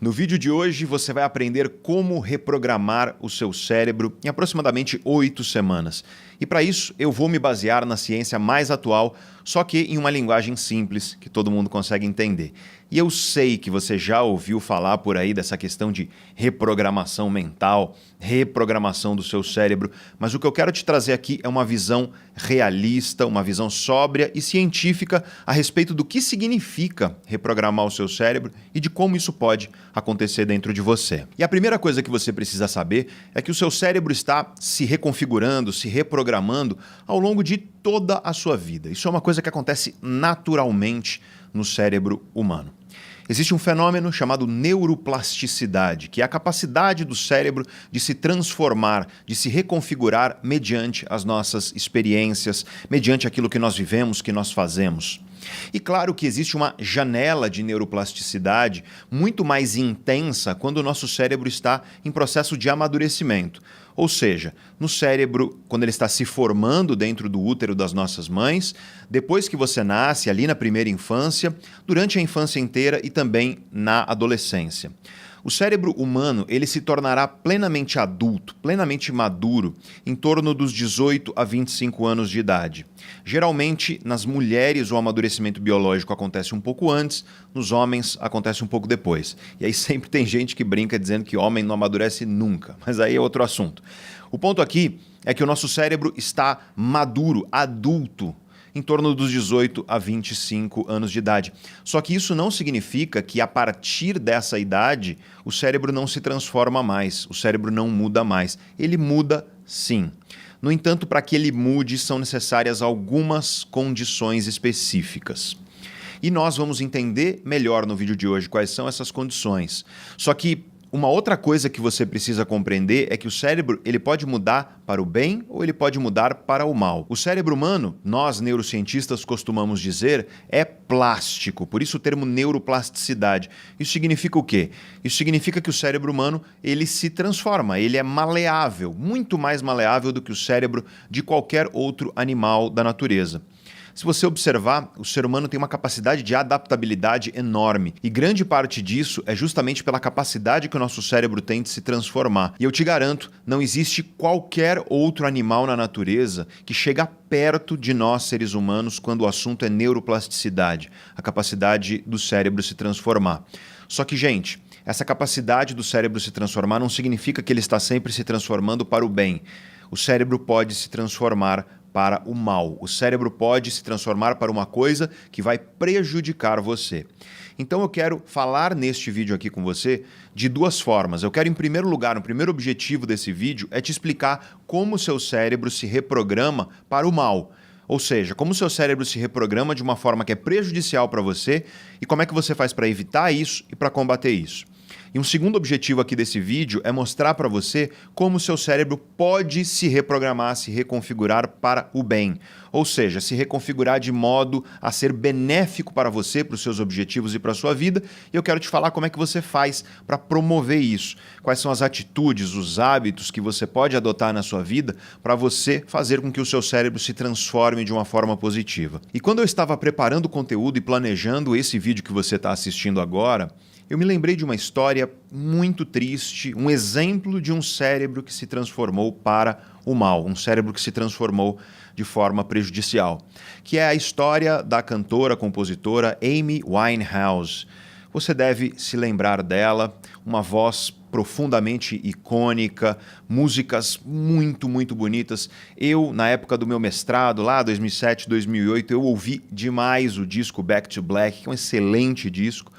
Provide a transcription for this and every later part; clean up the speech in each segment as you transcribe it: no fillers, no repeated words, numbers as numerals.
No vídeo de hoje você vai aprender como reprogramar o seu cérebro em aproximadamente 8 semanas. E para isso eu vou me basear na ciência mais atual, só que em uma linguagem simples que todo mundo consegue entender. E eu sei que você já ouviu falar por aí dessa questão de reprogramação mental, reprogramação do seu cérebro, mas o que eu quero te trazer aqui é uma visão realista, uma visão sóbria e científica a respeito do que significa reprogramar o seu cérebro e de como isso pode acontecer dentro de você. E a primeira coisa que você precisa saber é que o seu cérebro está se reconfigurando, se reprogramando ao longo de toda a sua vida. Isso é uma coisa que acontece naturalmente no cérebro humano. Existe um fenômeno chamado neuroplasticidade, que é a capacidade do cérebro de se transformar, de se reconfigurar mediante as nossas experiências, mediante aquilo que nós vivemos, que nós fazemos. E claro que existe uma janela de neuroplasticidade muito mais intensa quando o nosso cérebro está em processo de amadurecimento. Ou seja, no cérebro, quando ele está se formando dentro do útero das nossas mães, depois que você nasce, ali na primeira infância, durante a infância inteira e também na adolescência. O cérebro humano ele se tornará plenamente adulto, plenamente maduro, em torno dos 18 a 25 anos de idade. Geralmente, nas mulheres, o amadurecimento biológico acontece um pouco antes, nos homens acontece um pouco depois. E aí sempre tem gente que brinca dizendo que homem não amadurece nunca, mas aí é outro assunto. O ponto aqui é que o nosso cérebro está maduro, adulto, em torno dos 18 a 25 anos de idade. Só que isso não significa que a partir dessa idade o cérebro não se transforma mais, o cérebro não muda mais. Ele muda sim. No entanto, para que ele mude são necessárias algumas condições específicas. E nós vamos entender melhor no vídeo de hoje quais são essas condições. Só que uma outra coisa que você precisa compreender é que o cérebro ele pode mudar para o bem ou ele pode mudar para o mal. O cérebro humano, nós neurocientistas costumamos dizer, é plástico, por isso o termo neuroplasticidade. Isso significa o quê? Isso significa que o cérebro humano ele se transforma, ele é maleável, muito mais maleável do que o cérebro de qualquer outro animal da natureza. Se você observar, o ser humano tem uma capacidade de adaptabilidade enorme e grande parte disso é justamente pela capacidade que o nosso cérebro tem de se transformar. E eu te garanto, não existe qualquer outro animal na natureza que chega perto de nós seres humanos quando o assunto é neuroplasticidade, a capacidade do cérebro se transformar. Só que, gente, essa capacidade do cérebro se transformar não significa que ele está sempre se transformando para o bem. O cérebro pode se transformar para o mal. O cérebro pode se transformar para uma coisa que vai prejudicar você. Então eu quero falar neste vídeo aqui com você de duas formas. Eu quero, em primeiro lugar, o primeiro objetivo desse vídeo é te explicar como o seu cérebro se reprograma para o mal. Ou seja, como o seu cérebro se reprograma de uma forma que é prejudicial para você e como é que você faz para evitar isso e para combater isso. E um segundo objetivo aqui desse vídeo é mostrar para você como o seu cérebro pode se reprogramar, se reconfigurar para o bem. Ou seja, se reconfigurar de modo a ser benéfico para você, para os seus objetivos e para a sua vida. E eu quero te falar como é que você faz para promover isso. Quais são as atitudes, os hábitos que você pode adotar na sua vida para você fazer com que o seu cérebro se transforme de uma forma positiva. E quando eu estava preparando o conteúdo e planejando esse vídeo que você está assistindo agora, eu me lembrei de uma história muito triste, um exemplo de um cérebro que se transformou para o mal, um cérebro que se transformou de forma prejudicial, que é a história da cantora, compositora Amy Winehouse. Você deve se lembrar dela, uma voz profundamente icônica, músicas muito, muito bonitas. Eu, na época do meu mestrado, lá 2007, 2008, eu ouvi demais o disco Back to Black, que é um excelente disco.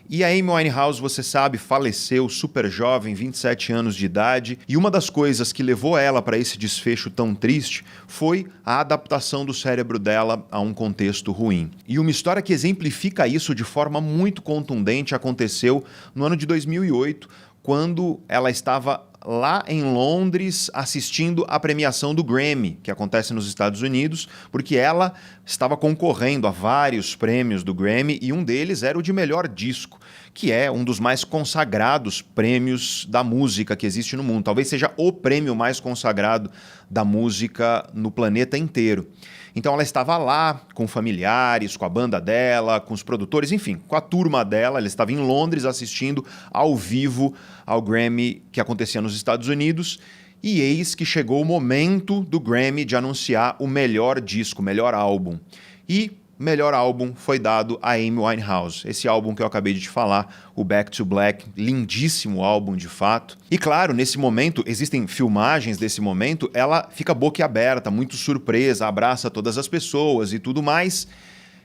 E a Amy Winehouse, você sabe, faleceu super jovem, 27 anos de idade, e uma das coisas que levou ela para esse desfecho tão triste foi a adaptação do cérebro dela a um contexto ruim. E uma história que exemplifica isso de forma muito contundente aconteceu no ano de 2008, quando ela estava lá em Londres assistindo à premiação do Grammy, que acontece nos Estados Unidos, porque ela estava concorrendo a vários prêmios do Grammy e um deles era o de melhor disco, que é um dos mais consagrados prêmios da música que existe no mundo. Talvez seja o prêmio mais consagrado da música no planeta inteiro. Então ela estava lá com familiares, com a banda dela, com os produtores, enfim, com a turma dela. Ela estava em Londres assistindo ao vivo ao Grammy que acontecia nos Estados Unidos. E eis que chegou o momento do Grammy de anunciar o melhor disco, o melhor álbum. E melhor álbum foi dado a Amy Winehouse. Esse álbum que eu acabei de te falar, o Back to Black, lindíssimo álbum de fato. E claro, nesse momento, existem filmagens desse momento, ela fica boquiaberta, muito surpresa, abraça todas as pessoas e tudo mais.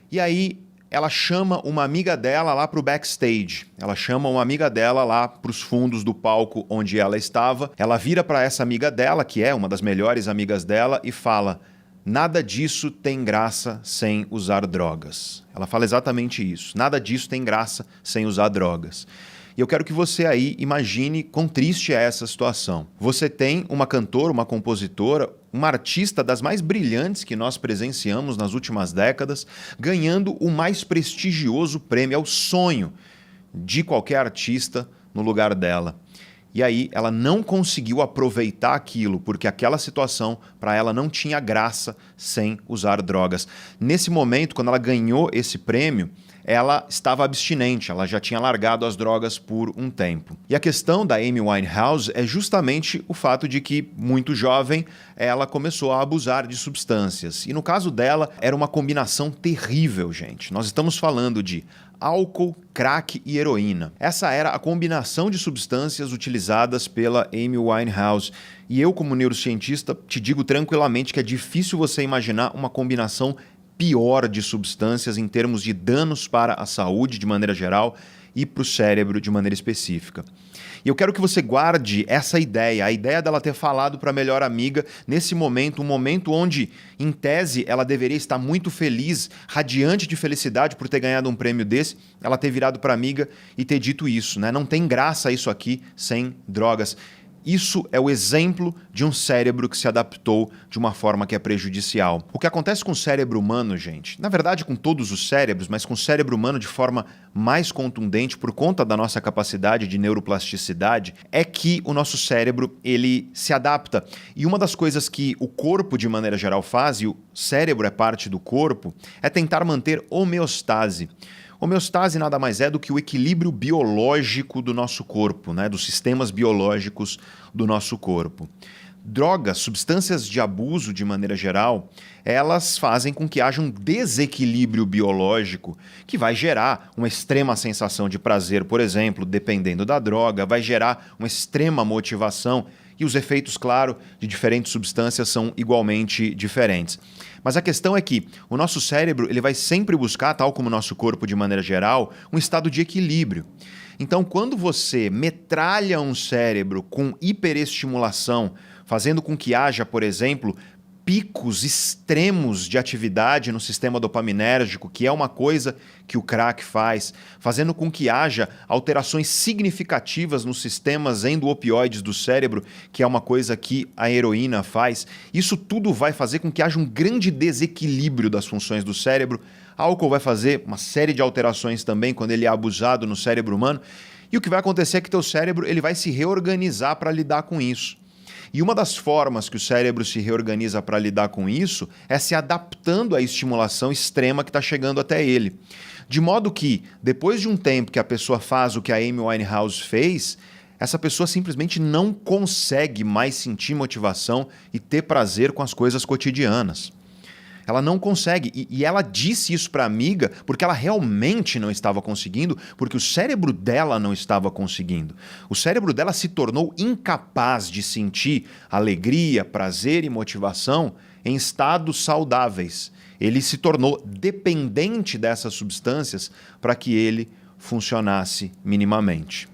E aí ela chama uma amiga dela lá para o backstage. Ela chama uma amiga dela lá para os fundos do palco onde ela estava. Ela vira para essa amiga dela, que é uma das melhores amigas dela, e fala: nada disso tem graça sem usar drogas. Ela fala exatamente isso. Nada disso tem graça sem usar drogas. E eu quero que você aí imagine quão triste é essa situação. Você tem uma cantora, uma compositora, uma artista das mais brilhantes que nós presenciamos nas últimas décadas, ganhando o mais prestigioso prêmio, é o sonho de qualquer artista no lugar dela. E aí ela não conseguiu aproveitar aquilo, porque aquela situação para ela não tinha graça sem usar drogas. Nesse momento, quando ela ganhou esse prêmio, ela estava abstinente, ela já tinha largado as drogas por um tempo. E a questão da Amy Winehouse é justamente o fato de que, muito jovem, ela começou a abusar de substâncias. E no caso dela, era uma combinação terrível, gente. Nós estamos falando de álcool, crack e heroína. Essa era a combinação de substâncias utilizadas pela Amy Winehouse. E eu, como neurocientista, te digo tranquilamente que é difícil você imaginar uma combinação pior de substâncias em termos de danos para a saúde de maneira geral e para o cérebro de maneira específica. E eu quero que você guarde essa ideia, a ideia dela ter falado para a melhor amiga nesse momento, um momento onde, em tese, ela deveria estar muito feliz, radiante de felicidade por ter ganhado um prêmio desse, ela ter virado para a amiga e ter dito isso, né? Não tem graça isso aqui sem drogas. Isso é o exemplo de um cérebro que se adaptou de uma forma que é prejudicial. O que acontece com o cérebro humano, gente, na verdade com todos os cérebros, mas com o cérebro humano de forma mais contundente por conta da nossa capacidade de neuroplasticidade, é que o nosso cérebro ele se adapta. E uma das coisas que o corpo de maneira geral faz, e o cérebro é parte do corpo, é tentar manter homeostase. Homeostase nada mais é do que o equilíbrio biológico do nosso corpo, né? Dos sistemas biológicos do nosso corpo. Drogas, substâncias de abuso de maneira geral, elas fazem com que haja um desequilíbrio biológico que vai gerar uma extrema sensação de prazer, por exemplo, dependendo da droga, vai gerar uma extrema motivação e os efeitos, claro, de diferentes substâncias são igualmente diferentes. Mas a questão é que o nosso cérebro ele vai sempre buscar, tal como o nosso corpo de maneira geral, um estado de equilíbrio. Então, quando você metralha um cérebro com hiperestimulação, fazendo com que haja, por exemplo, picos extremos de atividade no sistema dopaminérgico, que é uma coisa que o crack faz, fazendo com que haja alterações significativas nos sistemas endopioides do cérebro, que é uma coisa que a heroína faz, isso tudo vai fazer com que haja um grande desequilíbrio das funções do cérebro. Álcool vai fazer uma série de alterações também quando ele é abusado no cérebro humano, e o que vai acontecer é que teu cérebro ele vai se reorganizar para lidar com isso. E uma das formas que o cérebro se reorganiza para lidar com isso é se adaptando à estimulação extrema que está chegando até ele. De modo que, depois de um tempo que a pessoa faz o que a Amy Winehouse fez, essa pessoa simplesmente não consegue mais sentir motivação e ter prazer com as coisas cotidianas. Ela não consegue. E ela disse isso para a amiga porque ela realmente não estava conseguindo, porque o cérebro dela não estava conseguindo. O cérebro dela se tornou incapaz de sentir alegria, prazer e motivação em estados saudáveis. Ele se tornou dependente dessas substâncias para que ele funcionasse minimamente.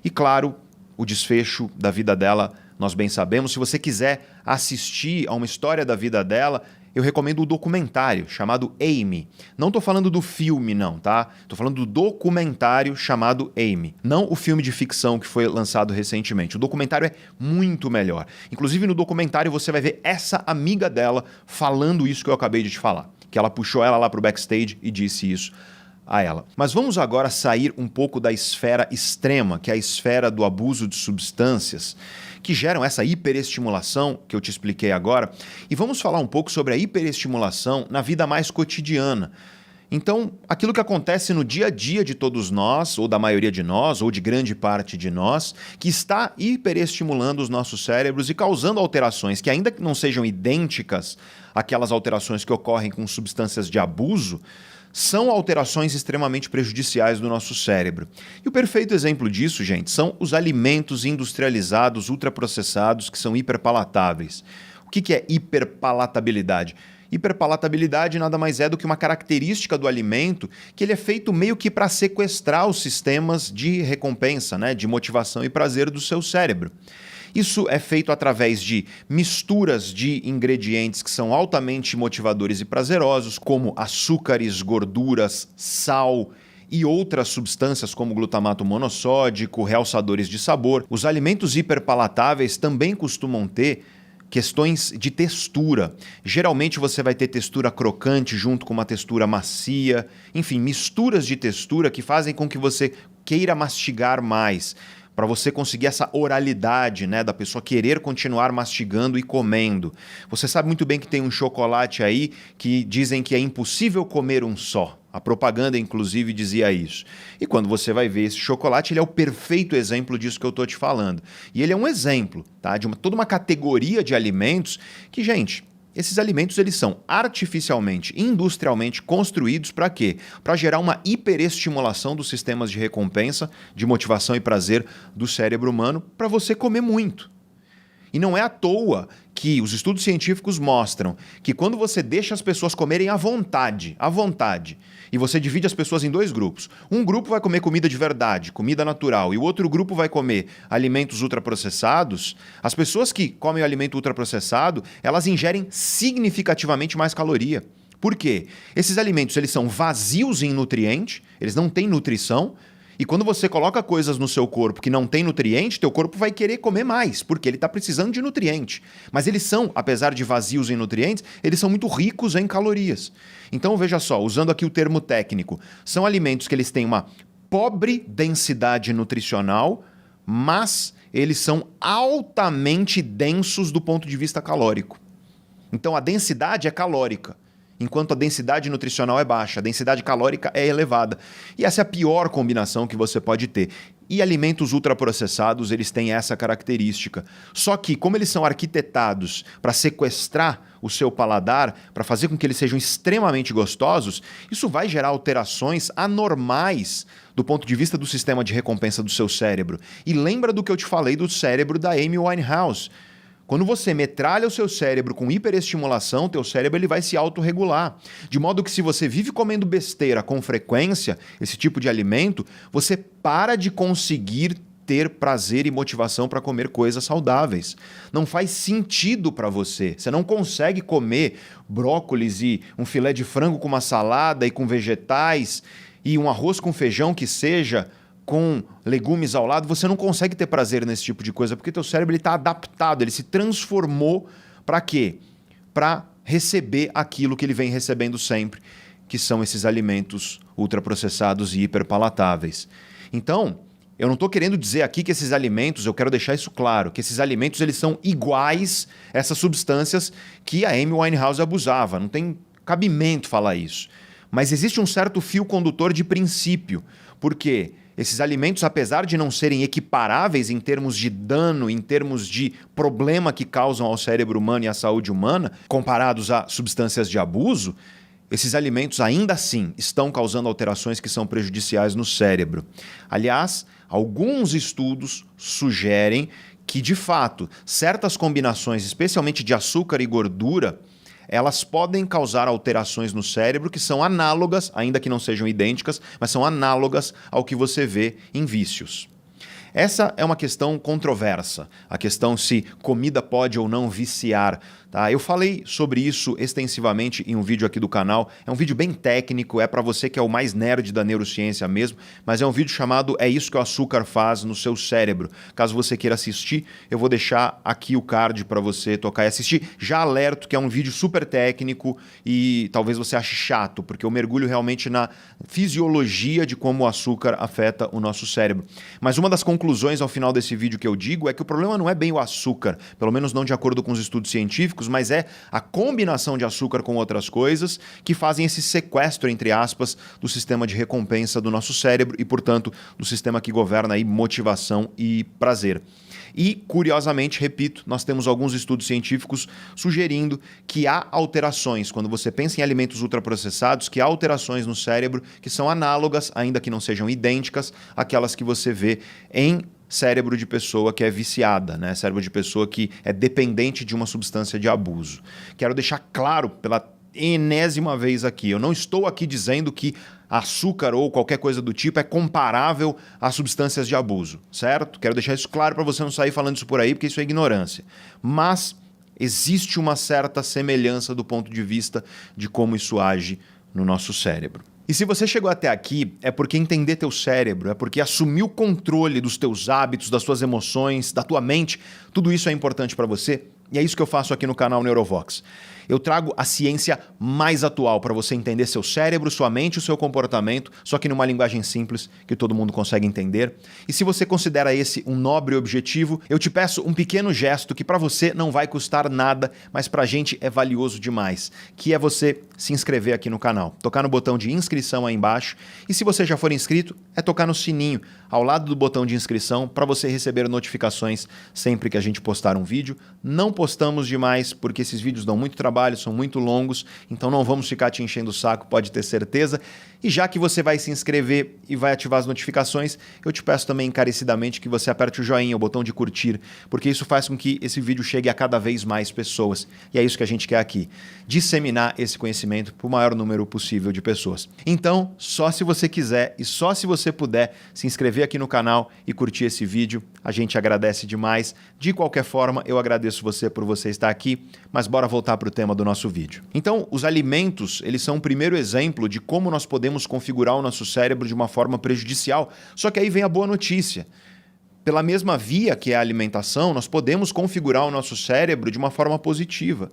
E claro, o desfecho da vida dela, nós bem sabemos. Se você quiser assistir a uma história da vida dela, eu recomendo o documentário chamado Amy. Não estou falando do filme, não, tá? Estou falando do documentário chamado Amy. Não o filme de ficção que foi lançado recentemente. O documentário é muito melhor. Inclusive, no documentário você vai ver essa amiga dela falando isso que eu acabei de te falar. Que ela puxou ela lá pro backstage e disse isso a ela. Mas vamos agora sair um pouco da esfera extrema, que é a esfera do abuso de substâncias, que geram essa hiperestimulação que eu te expliquei agora, e vamos falar um pouco sobre a hiperestimulação na vida mais cotidiana. Então, aquilo que acontece no dia a dia de todos nós, ou da maioria de nós, ou de grande parte de nós, que está hiperestimulando os nossos cérebros e causando alterações que, ainda que não sejam idênticas àquelas alterações que ocorrem com substâncias de abuso, são alterações extremamente prejudiciais do nosso cérebro. E o perfeito exemplo disso, gente, são os alimentos industrializados, ultraprocessados, que são hiperpalatáveis. O que é hiperpalatabilidade? Hiperpalatabilidade nada mais é do que uma característica do alimento que ele é feito meio que para sequestrar os sistemas de recompensa, né, de motivação e prazer do seu cérebro. Isso é feito através de misturas de ingredientes que são altamente motivadores e prazerosos, como açúcares, gorduras, sal e outras substâncias como glutamato monossódico, realçadores de sabor. Os alimentos hiperpalatáveis também costumam ter questões de textura. Geralmente você vai ter textura crocante junto com uma textura macia, enfim, misturas de textura que fazem com que você queira mastigar mais, para você conseguir essa oralidade, né, da pessoa querer continuar mastigando e comendo. Você sabe muito bem que tem um chocolate aí que dizem que é impossível comer um só. A propaganda, inclusive, dizia isso. E quando você vai ver esse chocolate, ele é o perfeito exemplo disso que eu estou te falando. E ele é um exemplo, tá, de toda uma categoria de alimentos que, gente, esses alimentos eles são artificialmente, industrialmente construídos para quê? Para gerar uma hiperestimulação dos sistemas de recompensa, de motivação e prazer do cérebro humano para você comer muito. E não é à toa que os estudos científicos mostram que quando você deixa as pessoas comerem à vontade, e você divide as pessoas em dois grupos. Um grupo vai comer comida de verdade, comida natural, e o outro grupo vai comer alimentos ultraprocessados. As pessoas que comem o alimento ultraprocessado, elas ingerem significativamente mais caloria. Por quê? Esses alimentos eles são vazios em nutriente, eles não têm nutrição, e quando você coloca coisas no seu corpo que não tem nutriente, teu corpo vai querer comer mais, porque ele está precisando de nutriente. Mas eles são, apesar de vazios em nutrientes, eles são muito ricos em calorias. Então veja só, usando aqui o termo técnico, são alimentos que eles têm uma pobre densidade nutricional, mas eles são altamente densos do ponto de vista calórico. Então a densidade é calórica, enquanto a densidade nutricional é baixa, a densidade calórica é elevada. E essa é a pior combinação que você pode ter. E alimentos ultraprocessados, eles têm essa característica. Só que, como eles são arquitetados para sequestrar o seu paladar, para fazer com que eles sejam extremamente gostosos, isso vai gerar alterações anormais do ponto de vista do sistema de recompensa do seu cérebro. E lembra do que eu te falei do cérebro da Amy Winehouse. Quando você metralha o seu cérebro com hiperestimulação, teu cérebro ele vai se autorregular. De modo que se você vive comendo besteira com frequência, esse tipo de alimento, você para de conseguir ter prazer e motivação para comer coisas saudáveis. Não faz sentido para você. Você não consegue comer brócolis e um filé de frango com uma salada e com vegetais e um arroz com feijão que seja com legumes ao lado, você não consegue ter prazer nesse tipo de coisa, porque teu cérebro está adaptado, ele se transformou para quê? Para receber aquilo que ele vem recebendo sempre, que são esses alimentos ultraprocessados e hiperpalatáveis. Então, eu não estou querendo dizer aqui que esses alimentos, eu quero deixar isso claro, que esses alimentos eles são iguais a essas substâncias que a Amy Winehouse abusava, não tem cabimento falar isso. Mas existe um certo fio condutor de princípio, porque esses alimentos, apesar de não serem equiparáveis em termos de dano, em termos de problema que causam ao cérebro humano e à saúde humana, comparados a substâncias de abuso, esses alimentos ainda assim estão causando alterações que são prejudiciais no cérebro. Aliás, alguns estudos sugerem que, de fato, certas combinações, especialmente de açúcar e gordura, elas podem causar alterações no cérebro que são análogas, ainda que não sejam idênticas, mas são análogas ao que você vê em vícios. Essa é uma questão controversa, a questão se comida pode ou não viciar. Tá? Eu falei sobre isso extensivamente em um vídeo aqui do canal. É um vídeo bem técnico, é para você que é o mais nerd da neurociência mesmo, mas é um vídeo chamado É Isso que o Açúcar Faz no Seu Cérebro. Caso você queira assistir, eu vou deixar aqui o card para você tocar e assistir. Já alerto que é um vídeo super técnico e talvez você ache chato, porque eu mergulho realmente na fisiologia de como o açúcar afeta o nosso cérebro. Mas uma das conclusões ao final desse vídeo que eu digo é que o problema não é bem o açúcar, pelo menos não de acordo com os estudos científicos, mas é a combinação de açúcar com outras coisas que fazem esse sequestro, entre aspas, do sistema de recompensa do nosso cérebro e, portanto, do sistema que governa aí motivação e prazer. E, curiosamente, repito, nós temos alguns estudos científicos sugerindo que há alterações, quando você pensa em alimentos ultraprocessados, que há alterações no cérebro que são análogas, ainda que não sejam idênticas, àquelas que você vê em cérebro de pessoa que é viciada, né? Cérebro de pessoa que é dependente de uma substância de abuso. Quero deixar claro pela enésima vez aqui, eu não estou aqui dizendo que açúcar ou qualquer coisa do tipo é comparável a substâncias de abuso, certo? Quero deixar isso claro para você não sair falando isso por aí, porque isso é ignorância. Mas existe uma certa semelhança do ponto de vista de como isso age no nosso cérebro. E se você chegou até aqui, é porque entender teu cérebro, é porque assumir o controle dos teus hábitos, das tuas emoções, da tua mente, tudo isso é importante para você. E é isso que eu faço aqui no canal Neurovox. Eu trago a ciência mais atual para você entender seu cérebro, sua mente e o seu comportamento, só que numa linguagem simples que todo mundo consegue entender. E se você considera esse um nobre objetivo, eu te peço um pequeno gesto que para você não vai custar nada, mas para a gente é valioso demais, que é você se inscrever aqui no canal. Tocar no botão de inscrição aí embaixo. E se você já for inscrito, é tocar no sininho ao lado do botão de inscrição para você receber notificações sempre que a gente postar um vídeo. Não postamos demais porque esses vídeos dão muito trabalho, são muito longos, então não vamos ficar te enchendo o saco, pode ter certeza. E já que você vai se inscrever e vai ativar as notificações, eu te peço também encarecidamente que você aperte o joinha, o botão de curtir, porque isso faz com que esse vídeo chegue a cada vez mais pessoas. E é isso que a gente quer aqui, disseminar esse conhecimento para o maior número possível de pessoas. Então, só se você quiser e só se você puder se inscrever aqui no canal e curtir esse vídeo, a gente agradece demais. De qualquer forma, eu agradeço você por você estar aqui, mas bora voltar para o tema do nosso vídeo. Então, os alimentos, eles são o primeiro exemplo de como nós podemos configurar o nosso cérebro de uma forma prejudicial. Só que aí vem a boa notícia. Pela mesma via que é a alimentação, nós podemos configurar o nosso cérebro de uma forma positiva.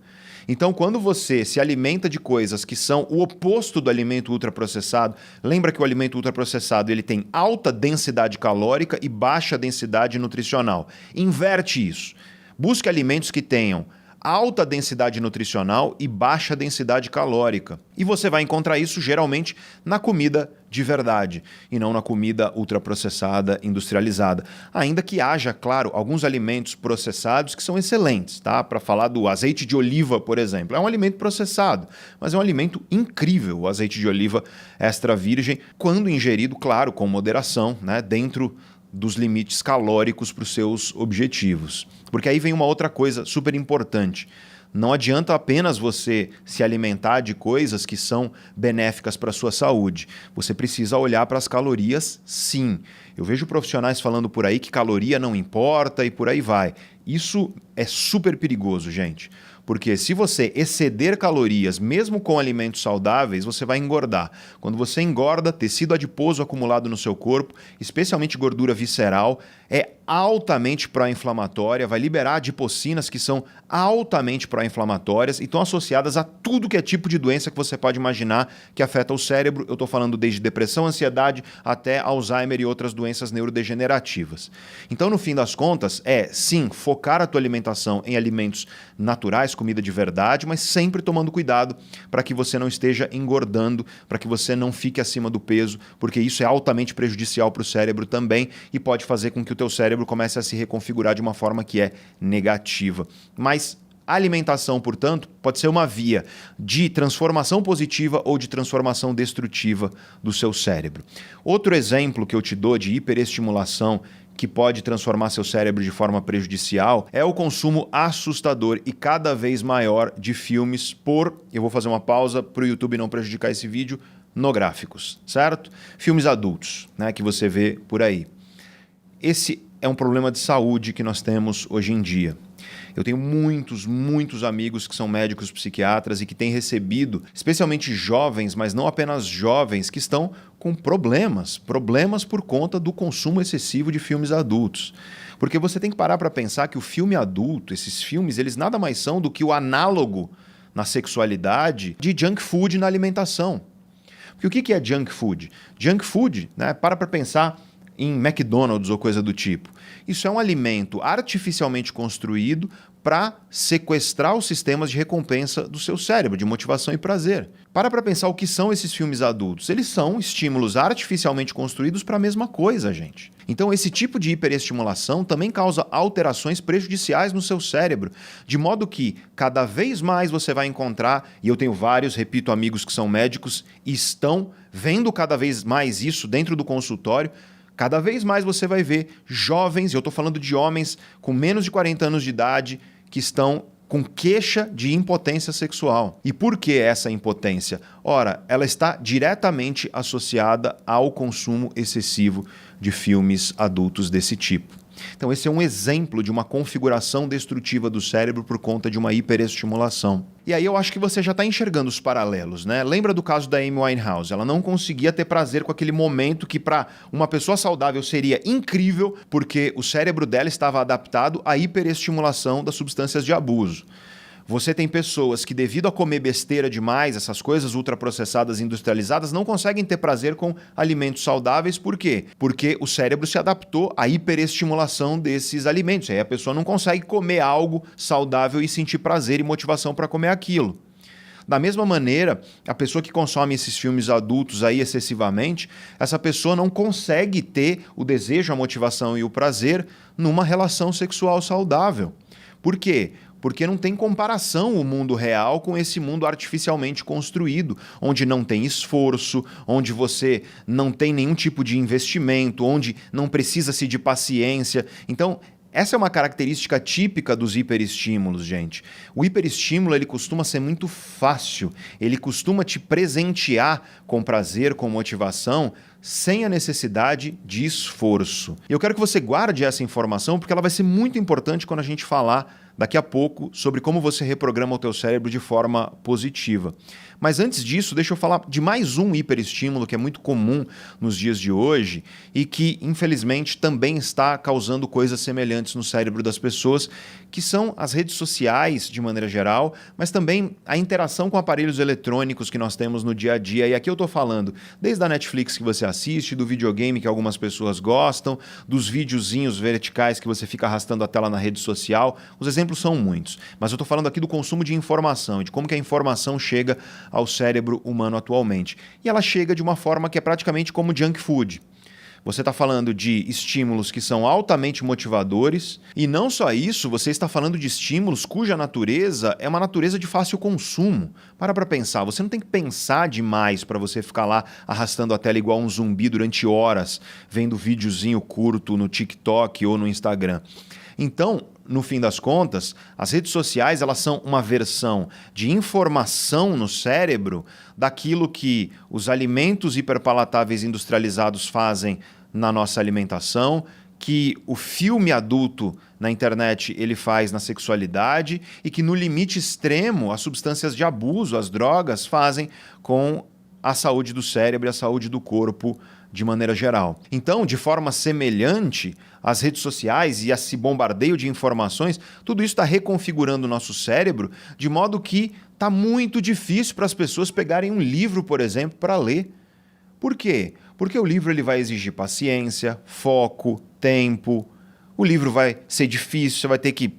Então, quando você se alimenta de coisas que são o oposto do alimento ultraprocessado, lembra que o alimento ultraprocessado ele tem alta densidade calórica e baixa densidade nutricional. Inverte isso. Busque alimentos que tenham alta densidade nutricional e baixa densidade calórica. E você vai encontrar isso geralmente na comida de verdade e não na comida ultraprocessada, industrializada. Ainda que haja, claro, alguns alimentos processados que são excelentes, tá? Para falar do azeite de oliva, por exemplo. É um alimento processado, mas é um alimento incrível, o azeite de oliva extra virgem, quando ingerido, claro, com moderação, né? Dentro dos limites calóricos para os seus objetivos. Porque aí vem uma outra coisa super importante. Não adianta apenas você se alimentar de coisas que são benéficas para a sua saúde. Você precisa olhar para as calorias, sim. Eu vejo profissionais falando por aí que caloria não importa e por aí vai. Isso é super perigoso, gente. Porque se você exceder calorias, mesmo com alimentos saudáveis, você vai engordar. Quando você engorda, tecido adiposo acumulado no seu corpo, especialmente gordura visceral, é altamente pró-inflamatória, vai liberar adipocinas que são altamente pró-inflamatórias e estão associadas a tudo que é tipo de doença que você pode imaginar que afeta o cérebro. Eu estou falando desde depressão, ansiedade, até Alzheimer e outras doenças neurodegenerativas. Então, no fim das contas, sim, focar a tua alimentação em alimentos naturais, comida de verdade, mas sempre tomando cuidado para que você não esteja engordando, para que você não fique acima do peso, porque isso é altamente prejudicial para o cérebro também e pode fazer com que o teu cérebro comece a se reconfigurar de uma forma que é negativa. Mas a alimentação, portanto, pode ser uma via de transformação positiva ou de transformação destrutiva do seu cérebro. Outro exemplo que eu te dou de hiperestimulação que pode transformar seu cérebro de forma prejudicial é o consumo assustador e cada vez maior de filmes eu vou fazer uma pausa para o YouTube não prejudicar esse vídeo, pornográficos, certo? Filmes adultos, né, que você vê por aí. Esse é um problema de saúde que nós temos hoje em dia. Eu tenho muitos amigos que são médicos psiquiatras e que têm recebido, especialmente jovens, mas não apenas jovens, que estão com problemas por conta do consumo excessivo de filmes adultos. Porque você tem que parar para pensar que o filme adulto, esses filmes, eles nada mais são do que o análogo na sexualidade de junk food na alimentação. Porque o que é junk food? Junk food, né, para pensar em McDonald's ou coisa do tipo. Isso é um alimento artificialmente construído para sequestrar os sistemas de recompensa do seu cérebro, de motivação e prazer. Para pensar o que são esses filmes adultos. Eles são estímulos artificialmente construídos para a mesma coisa, gente. Então, esse tipo de hiperestimulação também causa alterações prejudiciais no seu cérebro, de modo que cada vez mais você vai encontrar, e eu tenho vários, repito, amigos que são médicos e estão vendo cada vez mais isso dentro do consultório. Cada vez mais você vai ver jovens, e eu estou falando de homens com menos de 40 anos de idade, que estão com queixa de impotência sexual. E por que essa impotência? Ora, ela está diretamente associada ao consumo excessivo de filmes adultos desse tipo. Então, esse é um exemplo de uma configuração destrutiva do cérebro por conta de uma hiperestimulação. E aí eu acho que você já está enxergando os paralelos, né? Lembra do caso da Amy Winehouse? Ela não conseguia ter prazer com aquele momento que para uma pessoa saudável seria incrível, porque o cérebro dela estava adaptado à hiperestimulação das substâncias de abuso. Você tem pessoas que, devido a comer besteira demais, essas coisas ultraprocessadas, industrializadas, não conseguem ter prazer com alimentos saudáveis. Por quê? Porque o cérebro se adaptou à hiperestimulação desses alimentos. Aí a pessoa não consegue comer algo saudável e sentir prazer e motivação para comer aquilo. Da mesma maneira, a pessoa que consome esses filmes adultos aí excessivamente, essa pessoa não consegue ter o desejo, a motivação e o prazer numa relação sexual saudável. Por quê? Porque não tem comparação o mundo real com esse mundo artificialmente construído, onde não tem esforço, onde você não tem nenhum tipo de investimento, onde não precisa-se de paciência. Então, essa é uma característica típica dos hiperestímulos, gente. O hiperestímulo, ele costuma ser muito fácil, ele costuma te presentear com prazer, com motivação, sem a necessidade de esforço. Eu quero que você guarde essa informação, porque ela vai ser muito importante quando a gente falar daqui a pouco sobre como você reprograma o teu cérebro de forma positiva. Mas antes disso, deixa eu falar de mais um hiperestímulo que é muito comum nos dias de hoje e que, infelizmente, também está causando coisas semelhantes no cérebro das pessoas, que são as redes sociais, de maneira geral, mas também a interação com aparelhos eletrônicos que nós temos no dia a dia. E aqui eu estou falando desde a Netflix que você assiste, do videogame que algumas pessoas gostam, dos videozinhos verticais que você fica arrastando a tela na rede social. Os exemplos são muitos, mas eu estou falando aqui do consumo de informação, de como que a informação chega ao cérebro humano atualmente. E ela chega de uma forma que é praticamente como junk food. Você está falando de estímulos que são altamente motivadores e não só isso, você está falando de estímulos cuja natureza é uma natureza de fácil consumo. Para pensar, você não tem que pensar demais para você ficar lá arrastando a tela igual um zumbi durante horas, vendo videozinho curto no TikTok ou no Instagram. Então, no fim das contas, as redes sociais elas são uma versão de informação no cérebro daquilo que os alimentos hiperpalatáveis industrializados fazem na nossa alimentação, que o filme adulto na internet ele faz na sexualidade e que no limite extremo as substâncias de abuso, as drogas, fazem com a saúde do cérebro e a saúde do corpo de maneira geral. Então, de forma semelhante, as redes sociais e esse bombardeio de informações, tudo isso está reconfigurando o nosso cérebro de modo que está muito difícil para as pessoas pegarem um livro, por exemplo, para ler. Por quê? Porque o livro ele vai exigir paciência, foco, tempo. O livro vai ser difícil, você vai ter que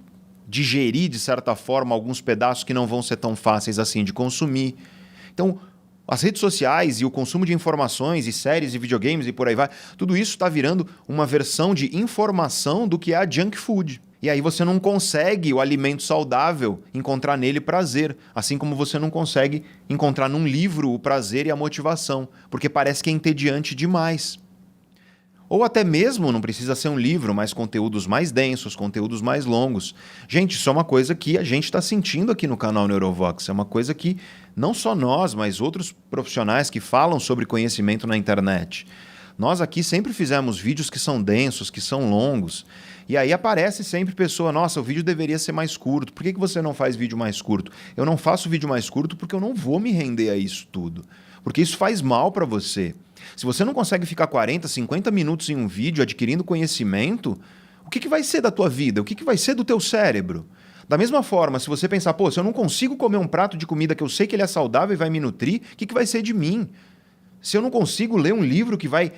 digerir, de certa forma, alguns pedaços que não vão ser tão fáceis assim de consumir. Então, as redes sociais e o consumo de informações e séries e videogames e por aí vai, tudo isso está virando uma versão de informação do que é a junk food. E aí você não consegue o alimento saudável encontrar nele prazer, assim como você não consegue encontrar num livro o prazer e a motivação, porque parece que é entediante demais. Ou até mesmo, não precisa ser um livro, mas conteúdos mais densos, conteúdos mais longos. Gente, isso é uma coisa que a gente está sentindo aqui no canal Neurovox. É uma coisa que não só nós, mas outros profissionais que falam sobre conhecimento na internet. Nós aqui sempre fizemos vídeos que são densos, que são longos. E aí aparece sempre pessoa, nossa, o vídeo deveria ser mais curto. Por que você não faz vídeo mais curto? Eu não faço vídeo mais curto porque eu não vou me render a isso tudo. Porque isso faz mal para você. Se você não consegue ficar 40, 50 minutos em um vídeo adquirindo conhecimento, o que vai ser da tua vida? O que vai ser do teu cérebro? Da mesma forma, se você pensar, pô, se eu não consigo comer um prato de comida que eu sei que ele é saudável e vai me nutrir, o que vai ser de mim? Se eu não consigo ler um livro que vai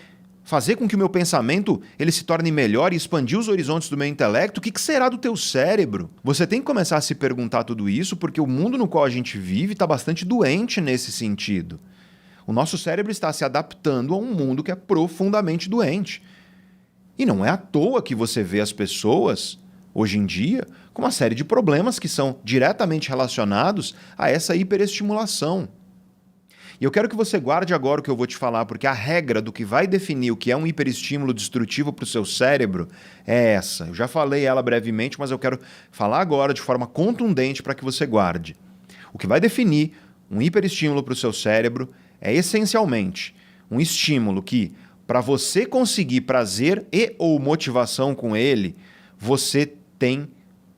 fazer com que o meu pensamento ele se torne melhor e expandir os horizontes do meu intelecto, o que será do teu cérebro? Você tem que começar a se perguntar tudo isso porque o mundo no qual a gente vive está bastante doente nesse sentido. O nosso cérebro está se adaptando a um mundo que é profundamente doente. E não é à toa que você vê as pessoas, hoje em dia, com uma série de problemas que são diretamente relacionados a essa hiperestimulação. E eu quero que você guarde agora o que eu vou te falar, porque a regra do que vai definir o que é um hiperestímulo destrutivo para o seu cérebro é essa. Eu já falei ela brevemente, mas eu quero falar agora de forma contundente para que você guarde. O que vai definir um hiperestímulo para o seu cérebro é essencialmente um estímulo que, para você conseguir prazer e ou motivação com ele, você tem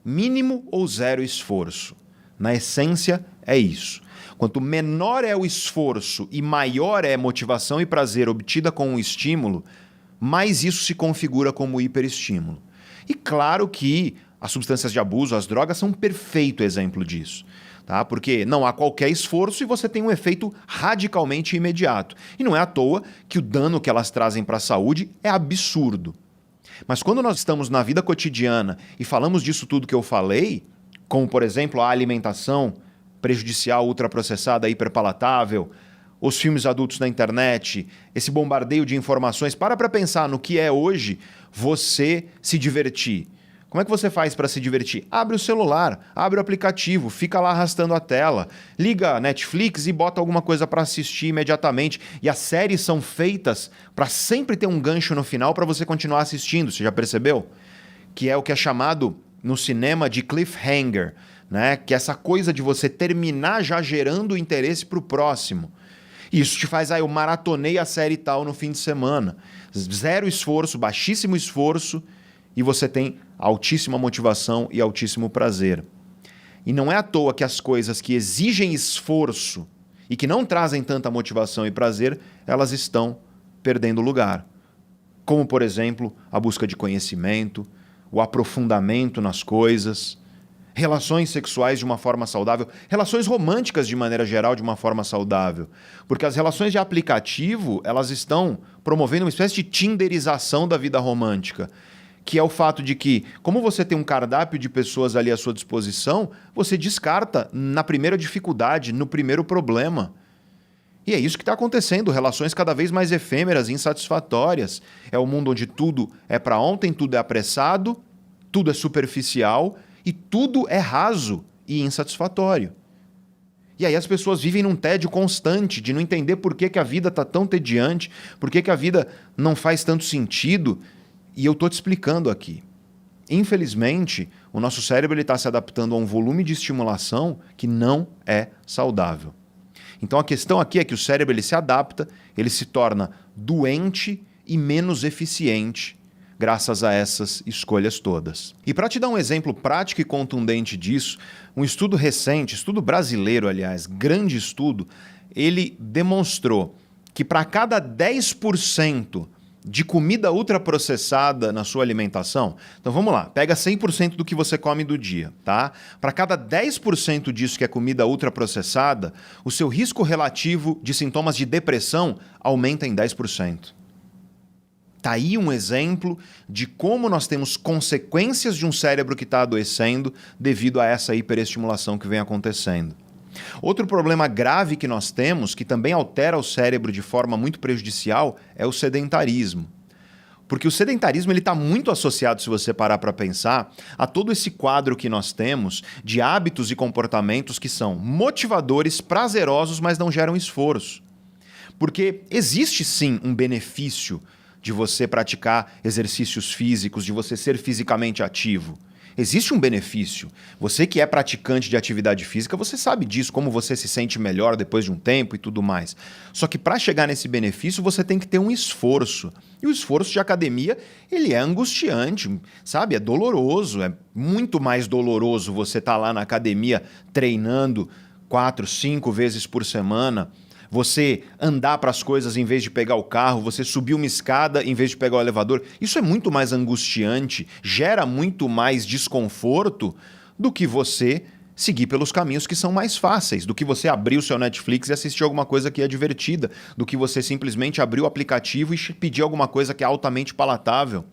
mínimo ou zero esforço. Na essência, é isso. Quanto menor é o esforço e maior é a motivação e prazer obtida com um estímulo, mais isso se configura como hiperestímulo. E claro que as substâncias de abuso, as drogas, são um perfeito exemplo disso. Tá? Porque não há qualquer esforço e você tem um efeito radicalmente imediato. E não é à toa que o dano que elas trazem para a saúde é absurdo. Mas quando nós estamos na vida cotidiana e falamos disso tudo que eu falei, como por exemplo a alimentação prejudicial, ultraprocessada, hiperpalatável, os filmes adultos na internet, esse bombardeio de informações, para pensar no que é hoje você se divertir. Como é que você faz para se divertir? Abre o celular, abre o aplicativo, fica lá arrastando a tela, liga a Netflix e bota alguma coisa para assistir imediatamente. E as séries são feitas para sempre ter um gancho no final para você continuar assistindo, você já percebeu? Que é o que é chamado no cinema de cliffhanger, né? Que é essa coisa de você terminar já gerando interesse para o próximo. Isso te faz, eu maratonei a série tal no fim de semana. Zero esforço, baixíssimo esforço, e você tem altíssima motivação e altíssimo prazer. E não é à toa que as coisas que exigem esforço e que não trazem tanta motivação e prazer, elas estão perdendo lugar. Como, por exemplo, a busca de conhecimento, o aprofundamento nas coisas, relações sexuais de uma forma saudável, relações românticas de maneira geral de uma forma saudável. Porque as relações de aplicativo, elas estão promovendo uma espécie de tinderização da vida romântica, que é o fato de que, como você tem um cardápio de pessoas ali à sua disposição, você descarta na primeira dificuldade, no primeiro problema. E é isso que está acontecendo, relações cada vez mais efêmeras e insatisfatórias. É um mundo onde tudo é para ontem, tudo é apressado, tudo é superficial e tudo é raso e insatisfatório. E aí as pessoas vivem num tédio constante de não entender por que a vida está tão tediante, por que a vida não faz tanto sentido. E eu estou te explicando aqui. Infelizmente, o nosso cérebro está se adaptando a um volume de estimulação que não é saudável. Então a questão aqui é que o cérebro ele se adapta, ele se torna doente e menos eficiente graças a essas escolhas todas. E para te dar um exemplo prático e contundente disso, um estudo recente, estudo brasileiro, aliás, grande estudo, ele demonstrou que para cada 10% de comida ultraprocessada na sua alimentação, então vamos lá, pega 100% do que você come do dia, tá? Para cada 10% disso que é comida ultraprocessada, o seu risco relativo de sintomas de depressão aumenta em 10%. Tá aí um exemplo de como nós temos consequências de um cérebro que está adoecendo devido a essa hiperestimulação que vem acontecendo. Outro problema grave que nós temos, que também altera o cérebro de forma muito prejudicial, é o sedentarismo. Porque o sedentarismo está muito associado, se você parar para pensar, a todo esse quadro que nós temos de hábitos e comportamentos que são motivadores, prazerosos, mas não geram esforço. Porque existe sim um benefício de você praticar exercícios físicos, de você ser fisicamente ativo. Existe um benefício. Você que é praticante de atividade física, você sabe disso, como você se sente melhor depois de um tempo e tudo mais. Só que para chegar nesse benefício, você tem que ter um esforço. E o esforço de academia, ele é angustiante, sabe? É doloroso, é muito mais doloroso você estar lá na academia treinando 4, 5 vezes por semana, você andar para as coisas em vez de pegar o carro, você subir uma escada em vez de pegar o elevador. Isso é muito mais angustiante, gera muito mais desconforto do que você seguir pelos caminhos que são mais fáceis, do que você abrir o seu Netflix e assistir alguma coisa que é divertida, do que você simplesmente abrir o aplicativo e pedir alguma coisa que é altamente palatável.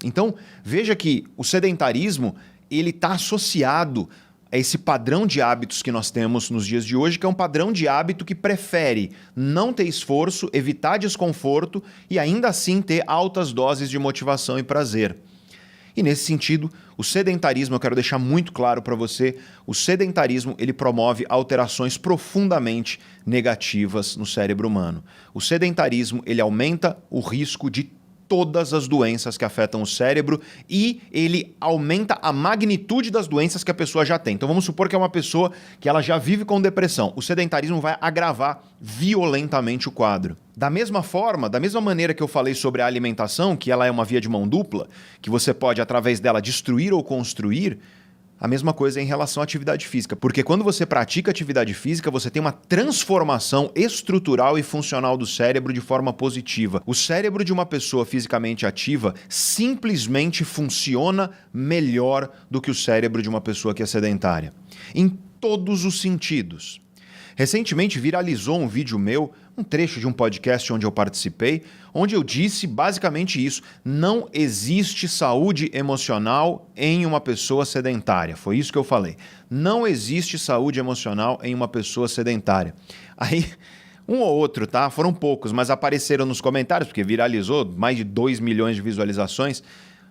Então, veja que o sedentarismo, ele está associado a esse padrão de hábitos que nós temos nos dias de hoje, que é um padrão de hábito que prefere não ter esforço, evitar desconforto e ainda assim ter altas doses de motivação e prazer. E nesse sentido, o sedentarismo, eu quero deixar muito claro para você, o sedentarismo ele promove alterações profundamente negativas no cérebro humano. O sedentarismo ele aumenta o risco de todas as doenças que afetam o cérebro e ele aumenta a magnitude das doenças que a pessoa já tem. Então vamos supor que é uma pessoa que ela já vive com depressão. O sedentarismo vai agravar violentamente o quadro. Da mesma forma, da mesma maneira que eu falei sobre a alimentação, que ela é uma via de mão dupla, que você pode através dela destruir ou construir, a mesma coisa em relação à atividade física, porque quando você pratica atividade física, você tem uma transformação estrutural e funcional do cérebro de forma positiva. O cérebro de uma pessoa fisicamente ativa simplesmente funciona melhor do que o cérebro de uma pessoa que é sedentária, em todos os sentidos. Recentemente viralizou um vídeo meu, um trecho de um podcast onde eu participei, onde eu disse basicamente isso: não existe saúde emocional em uma pessoa sedentária. Foi isso que eu falei. Não existe saúde emocional em uma pessoa sedentária. Aí, um ou outro, tá? Foram poucos, mas apareceram nos comentários, porque viralizou, mais de 2 milhões de visualizações.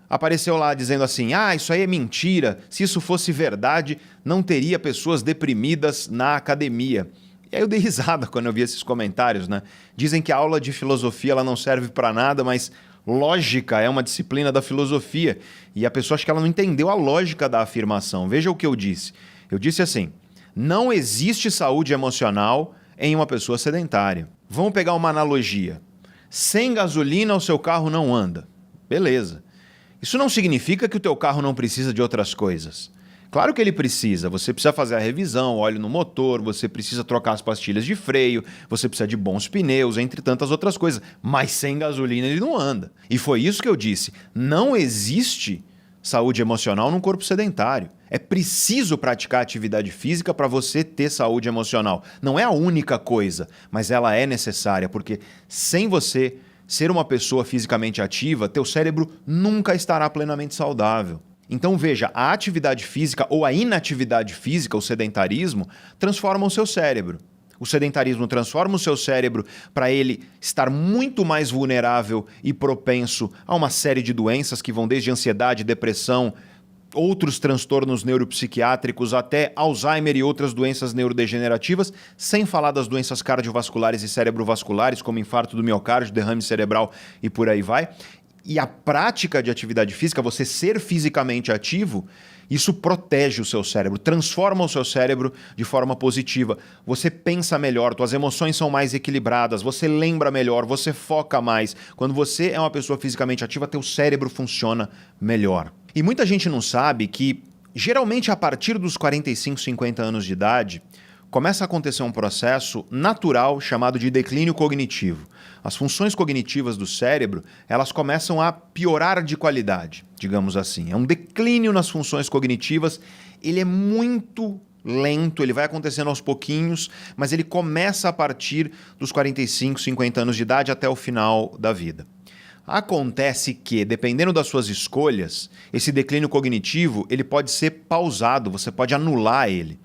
Apareceu lá dizendo assim: isso aí é mentira, se isso fosse verdade, não teria pessoas deprimidas na academia. E aí eu dei risada quando eu vi esses comentários, né? Dizem que a aula de filosofia ela não serve para nada, mas lógica é uma disciplina da filosofia. E a pessoa acha que ela não entendeu a lógica da afirmação. Veja o que eu disse. Eu disse assim: não existe saúde emocional em uma pessoa sedentária. Vamos pegar uma analogia. Sem gasolina o seu carro não anda. Beleza. Isso não significa que o teu carro não precisa de outras coisas. Claro que ele precisa. Você precisa fazer a revisão, óleo no motor, você precisa trocar as pastilhas de freio, você precisa de bons pneus, entre tantas outras coisas. Mas sem gasolina ele não anda. E foi isso que eu disse. Não existe saúde emocional num corpo sedentário. É preciso praticar atividade física para você ter saúde emocional. Não é a única coisa, mas ela é necessária, porque sem você ser uma pessoa fisicamente ativa, teu cérebro nunca estará plenamente saudável. Então veja, a atividade física ou a inatividade física, o sedentarismo, transforma o seu cérebro. O sedentarismo transforma o seu cérebro para ele estar muito mais vulnerável e propenso a uma série de doenças que vão desde ansiedade, depressão, outros transtornos neuropsiquiátricos até Alzheimer e outras doenças neurodegenerativas, sem falar das doenças cardiovasculares e cerebrovasculares, como infarto do miocárdio, derrame cerebral e por aí vai. E a prática de atividade física, você ser fisicamente ativo, isso protege o seu cérebro, transforma o seu cérebro de forma positiva. Você pensa melhor, suas emoções são mais equilibradas, você lembra melhor, você foca mais. Quando você é uma pessoa fisicamente ativa, teu cérebro funciona melhor. E muita gente não sabe que, geralmente a partir dos 45, 50 anos de idade, começa a acontecer um processo natural chamado de declínio cognitivo. As funções cognitivas do cérebro, elas começam a piorar de qualidade, digamos assim. É um declínio nas funções cognitivas, ele é muito lento, ele vai acontecendo aos pouquinhos, mas ele começa a partir dos 45, 50 anos de idade até o final da vida. Acontece que, dependendo das suas escolhas, esse declínio cognitivo ele pode ser pausado, você pode anular ele.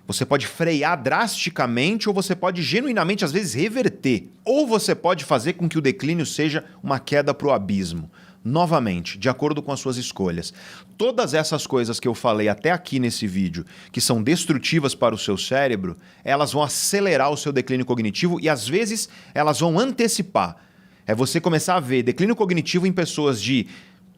Você pode frear drasticamente ou você pode genuinamente, às vezes, reverter. Ou você pode fazer com que o declínio seja uma queda para o abismo. Novamente, de acordo com as suas escolhas. Todas essas coisas que eu falei até aqui nesse vídeo, que são destrutivas para o seu cérebro, elas vão acelerar o seu declínio cognitivo e, às vezes, elas vão antecipar. É você começar a ver declínio cognitivo em pessoas de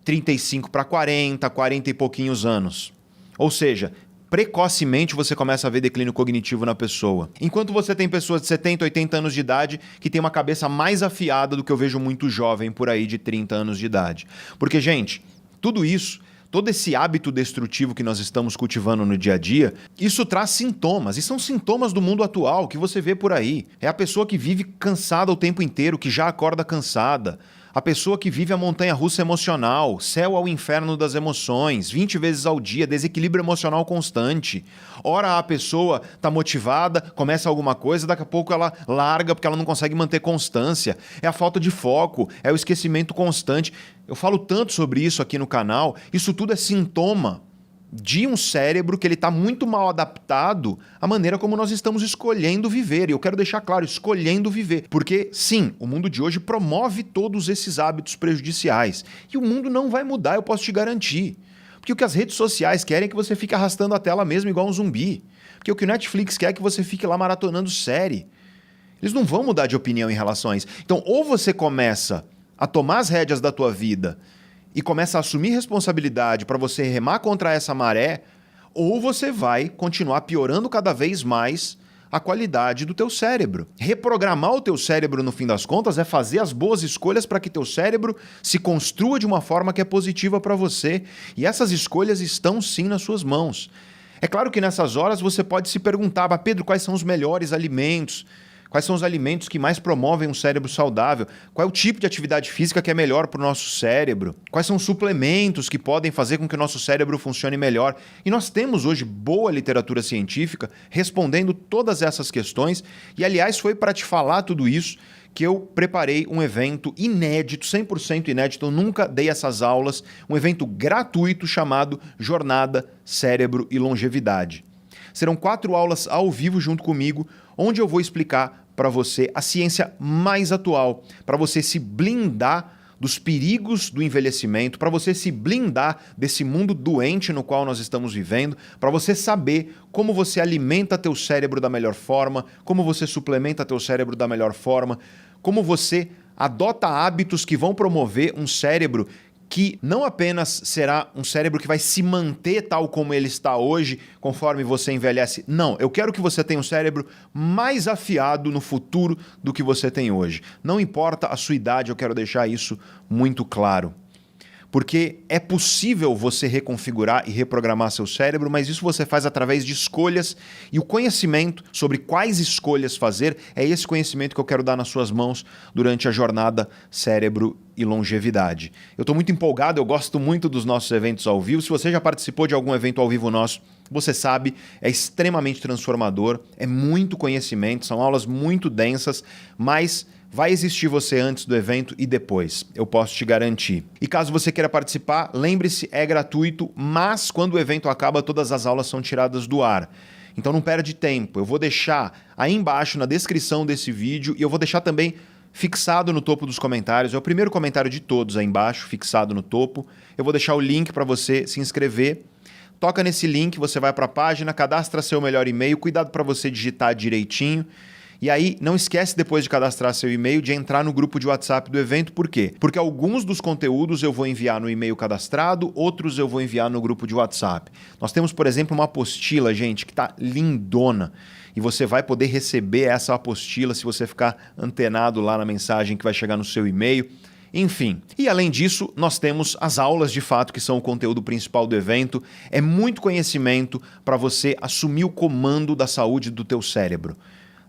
35 para 40, 40 e pouquinhos anos. Ou seja, precocemente você começa a ver declínio cognitivo na pessoa. Enquanto você tem pessoas de 70, 80 anos de idade que têm uma cabeça mais afiada do que eu vejo muito jovem por aí de 30 anos de idade. Porque, gente, tudo isso, todo esse hábito destrutivo que nós estamos cultivando no dia a dia, isso traz sintomas. E são sintomas do mundo atual que você vê por aí. É a pessoa que vive cansada o tempo inteiro, que já acorda cansada. A pessoa que vive a montanha-russa emocional, céu ao inferno das emoções, 20 vezes ao dia, desequilíbrio emocional constante. Ora a pessoa está motivada, começa alguma coisa, daqui a pouco ela larga porque ela não consegue manter constância. É a falta de foco, é o esquecimento constante. Eu falo tanto sobre isso aqui no canal, isso tudo é sintoma de um cérebro que ele está muito mal adaptado à maneira como nós estamos escolhendo viver. E eu quero deixar claro, escolhendo viver. Porque, sim, o mundo de hoje promove todos esses hábitos prejudiciais. E o mundo não vai mudar, eu posso te garantir. Porque o que as redes sociais querem é que você fique arrastando a tela mesmo igual um zumbi. Porque o que o Netflix quer é que você fique lá maratonando série. Eles não vão mudar de opinião em relação a isso. Então, ou você começa a tomar as rédeas da tua vida e começa a assumir responsabilidade para você remar contra essa maré, ou você vai continuar piorando cada vez mais a qualidade do teu cérebro. Reprogramar o teu cérebro, no fim das contas, é fazer as boas escolhas para que teu cérebro se construa de uma forma que é positiva para você. E essas escolhas estão sim nas suas mãos. É claro que nessas horas você pode se perguntar, mas Pedro, quais são os melhores alimentos? Quais são os alimentos que mais promovem um cérebro saudável? Qual é o tipo de atividade física que é melhor para o nosso cérebro? Quais são os suplementos que podem fazer com que o nosso cérebro funcione melhor? E nós temos hoje boa literatura científica respondendo todas essas questões. E, aliás, foi para te falar tudo isso que eu preparei um evento inédito, 100% inédito. Eu nunca dei essas aulas. Um evento gratuito chamado Jornada Cérebro e Longevidade. Serão 4 aulas ao vivo junto comigo, onde eu vou explicar para você a ciência mais atual, para você se blindar dos perigos do envelhecimento, para você se blindar desse mundo doente no qual nós estamos vivendo, para você saber como você alimenta teu cérebro da melhor forma, como você suplementa teu cérebro da melhor forma, como você adota hábitos que vão promover um cérebro que não apenas será um cérebro que vai se manter tal como ele está hoje, conforme você envelhece. Não, eu quero que você tenha um cérebro mais afiado no futuro do que você tem hoje. Não importa a sua idade, eu quero deixar isso muito claro. Porque é possível você reconfigurar e reprogramar seu cérebro, mas isso você faz através de escolhas, e o conhecimento sobre quais escolhas fazer é esse conhecimento que eu quero dar nas suas mãos durante a jornada Cérebro e Longevidade. Eu estou muito empolgado, eu gosto muito dos nossos eventos ao vivo. Se você já participou de algum evento ao vivo nosso, você sabe, é extremamente transformador, é muito conhecimento, são aulas muito densas, mas vai existir você antes do evento e depois, eu posso te garantir. E caso você queira participar, lembre-se, é gratuito, mas quando o evento acaba, todas as aulas são tiradas do ar. Então não perde tempo, eu vou deixar aí embaixo na descrição desse vídeo, e eu vou deixar também fixado no topo dos comentários, é o primeiro comentário de todos aí embaixo, fixado no topo. Eu vou deixar o link para você se inscrever. Toca nesse link, você vai para a página, cadastra seu melhor e-mail, cuidado para você digitar direitinho. E aí, não esquece, depois de cadastrar seu e-mail, de entrar no grupo de WhatsApp do evento. Por quê? Porque alguns dos conteúdos eu vou enviar no e-mail cadastrado, outros eu vou enviar no grupo de WhatsApp. Nós temos, por exemplo, uma apostila, gente, que está lindona. E você vai poder receber essa apostila se você ficar antenado lá na mensagem que vai chegar no seu e-mail. Enfim, e além disso, nós temos as aulas de fato, que são o conteúdo principal do evento. É muito conhecimento para você assumir o comando da saúde do teu cérebro.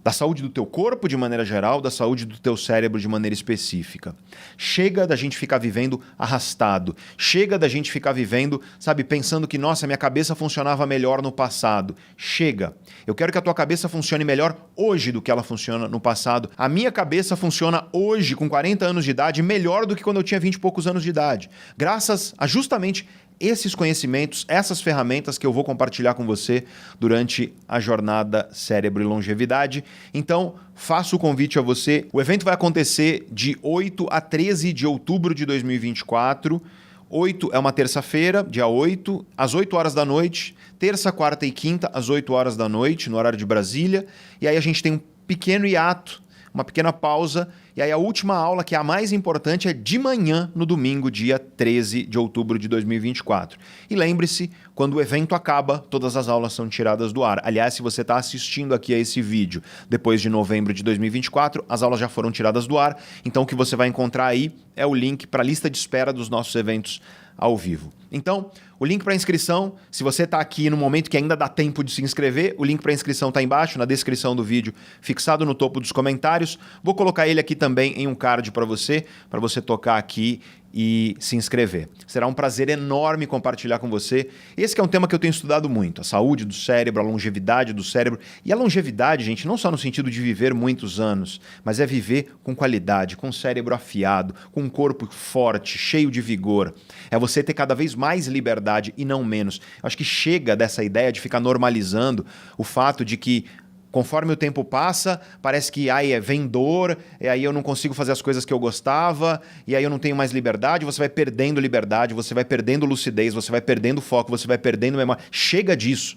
Da saúde do teu corpo de maneira geral, da saúde do teu cérebro de maneira específica. Chega da gente ficar vivendo arrastado. Chega da gente ficar vivendo, sabe, pensando que, nossa, minha cabeça funcionava melhor no passado. Chega. Eu quero que a tua cabeça funcione melhor hoje do que ela funciona no passado. A minha cabeça funciona hoje, com 40 anos de idade, melhor do que quando eu tinha 20 e poucos anos de idade. Graças a justamente esses conhecimentos, essas ferramentas que eu vou compartilhar com você durante a jornada Cérebro e Longevidade. Então, faço o convite a você. O evento vai acontecer de 8 a 13 de outubro de 2024. 8 é uma terça-feira, dia 8, às 8 horas da noite. Terça, quarta e quinta, às 8 horas da noite, no horário de Brasília. E aí a gente tem um pequeno hiato uma pequena pausa, e aí a última aula, que é a mais importante, é de manhã, no domingo, dia 13 de outubro de 2024. E lembre-se, quando o evento acaba, todas as aulas são tiradas do ar. Aliás, se você está assistindo aqui a esse vídeo depois de novembro de 2024, as aulas já foram tiradas do ar, então o que você vai encontrar aí é o link para a lista de espera dos nossos eventos ao vivo. Então, o link para inscrição, se você está aqui no momento que ainda dá tempo de se inscrever, o link para inscrição está embaixo, na descrição do vídeo, fixado no topo dos comentários. Vou colocar ele aqui também em um card para você tocar aqui e se inscrever. Será um prazer enorme compartilhar com você. Esse que é um tema que eu tenho estudado muito, a saúde do cérebro, a longevidade do cérebro. E a longevidade, gente, não só no sentido de viver muitos anos, mas é viver com qualidade, com o cérebro afiado, com um corpo forte, cheio de vigor. É você ter cada vez mais liberdade e não menos. Eu acho que chega dessa ideia de ficar normalizando o fato de que conforme o tempo passa, parece que vem dor, e aí eu não consigo fazer as coisas que eu gostava, e aí eu não tenho mais liberdade, você vai perdendo liberdade, você vai perdendo lucidez, você vai perdendo foco, você vai perdendo memória. Chega disso.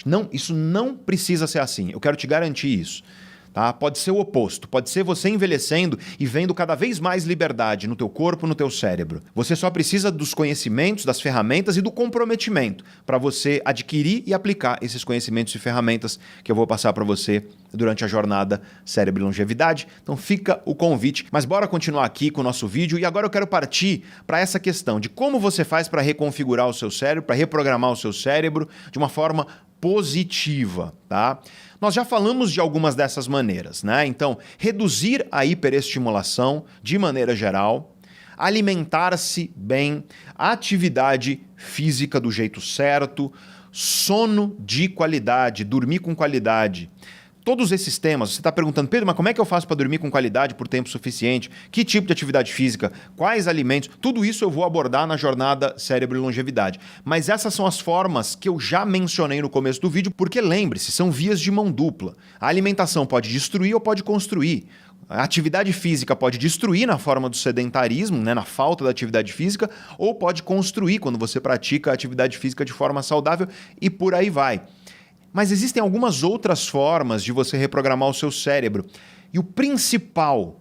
Não, isso não precisa ser assim. Eu quero te garantir isso. Tá? Pode ser o oposto, pode ser você envelhecendo e vendo cada vez mais liberdade no teu corpo, no teu cérebro. Você só precisa dos conhecimentos, das ferramentas e do comprometimento para você adquirir e aplicar esses conhecimentos e ferramentas que eu vou passar para você durante a jornada Cérebro e Longevidade. Então fica o convite, mas bora continuar aqui com o nosso vídeo e agora eu quero partir para essa questão de como você faz para reconfigurar o seu cérebro, para reprogramar o seu cérebro de uma forma positiva, tá? Nós já falamos de algumas dessas maneiras, né? Então, reduzir a hiperestimulação de maneira geral, alimentar-se bem, atividade física do jeito certo, sono de qualidade, dormir com qualidade. Todos esses temas, você está perguntando, Pedro, mas como é que eu faço para dormir com qualidade por tempo suficiente? Que tipo de atividade física? Quais alimentos? Tudo isso eu vou abordar na jornada Cérebro e Longevidade. Mas essas são as formas que eu já mencionei no começo do vídeo, porque lembre-se, são vias de mão dupla. A alimentação pode destruir ou pode construir. A atividade física pode destruir na forma do sedentarismo, né, na falta da atividade física, ou pode construir quando você pratica a atividade física de forma saudável e por aí vai. Mas existem algumas outras formas de você reprogramar o seu cérebro. E o principal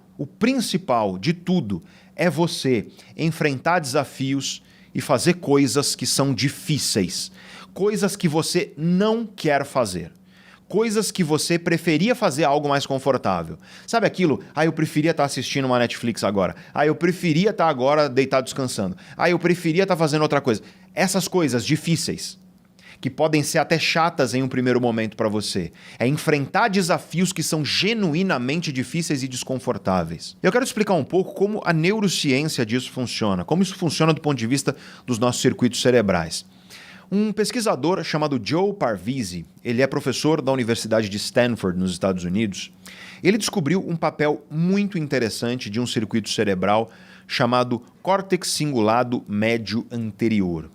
de tudo é você enfrentar desafios e fazer coisas que são difíceis. Coisas que você não quer fazer. Coisas que você preferia fazer algo mais confortável. Sabe aquilo? Eu preferia estar assistindo uma Netflix agora. Eu preferia estar agora deitado descansando. Eu preferia estar fazendo outra coisa. Essas coisas difíceis, que podem ser até chatas em um primeiro momento para você. É enfrentar desafios que são genuinamente difíceis e desconfortáveis. Eu quero te explicar um pouco como a neurociência disso funciona, como isso funciona do ponto de vista dos nossos circuitos cerebrais. Um pesquisador chamado Joe Parvizi, ele é professor da Universidade de Stanford, nos Estados Unidos. Ele descobriu um papel muito interessante de um circuito cerebral chamado córtex cingulado médio anterior.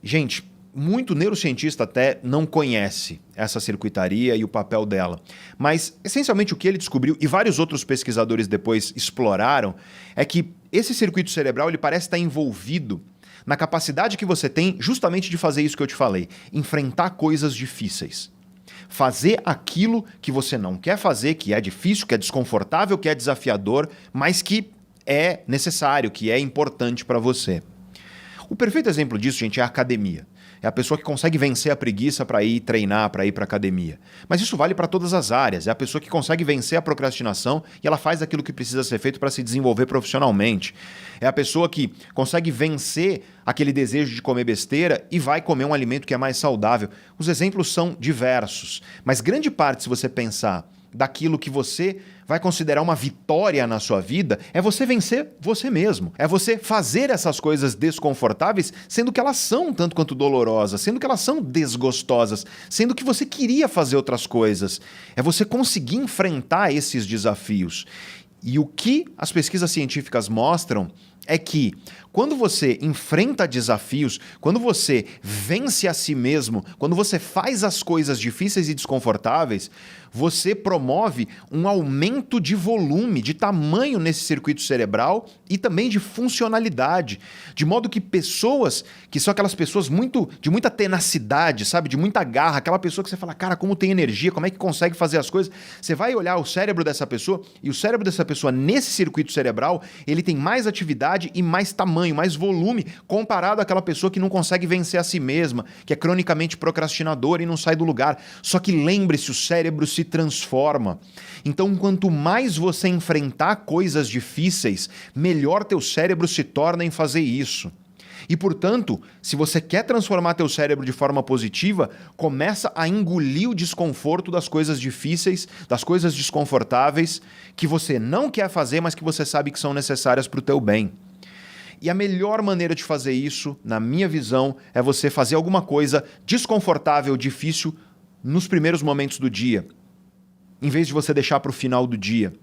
Gente, muito neurocientista até não conhece essa circuitaria e o papel dela. Mas, essencialmente, o que ele descobriu, e vários outros pesquisadores depois exploraram, é que esse circuito cerebral ele parece estar envolvido na capacidade que você tem justamente de fazer isso que eu te falei, enfrentar coisas difíceis. Fazer aquilo que você não quer fazer, que é difícil, que é desconfortável, que é desafiador, mas que é necessário, que é importante para você. O perfeito exemplo disso, gente, é a academia. É a pessoa que consegue vencer a preguiça para ir treinar, para ir para a academia. Mas isso vale para todas as áreas. É a pessoa que consegue vencer a procrastinação e ela faz aquilo que precisa ser feito para se desenvolver profissionalmente. É a pessoa que consegue vencer aquele desejo de comer besteira e vai comer um alimento que é mais saudável. Os exemplos são diversos, mas grande parte, se você pensar daquilo que você vai considerar uma vitória na sua vida, é você vencer você mesmo. É você fazer essas coisas desconfortáveis, sendo que elas são tanto quanto dolorosas, sendo que elas são desgostosas, sendo que você queria fazer outras coisas. É você conseguir enfrentar esses desafios. E o que as pesquisas científicas mostram é que quando você enfrenta desafios, quando você vence a si mesmo, quando você faz as coisas difíceis e desconfortáveis, você promove um aumento de volume, de tamanho nesse circuito cerebral e também de funcionalidade. De modo que pessoas, que são aquelas pessoas de muita tenacidade, sabe? De muita garra, aquela pessoa que você fala, cara, como tem energia, como é que consegue fazer as coisas? Você vai olhar o cérebro dessa pessoa e o cérebro dessa pessoa nesse circuito cerebral, ele tem mais atividade e mais tamanho, mais volume, comparado àquela pessoa que não consegue vencer a si mesma, que é cronicamente procrastinadora e não sai do lugar. Só que lembre-se, o cérebro se transforma. Então, quanto mais você enfrentar coisas difíceis, melhor teu cérebro se torna em fazer isso. E, portanto, se você quer transformar teu cérebro de forma positiva, começa a engolir o desconforto das coisas difíceis, das coisas desconfortáveis, que você não quer fazer, mas que você sabe que são necessárias para o teu bem. E a melhor maneira de fazer isso, na minha visão, é você fazer alguma coisa desconfortável, difícil, nos primeiros momentos do dia, em vez de você deixar para o final do dia.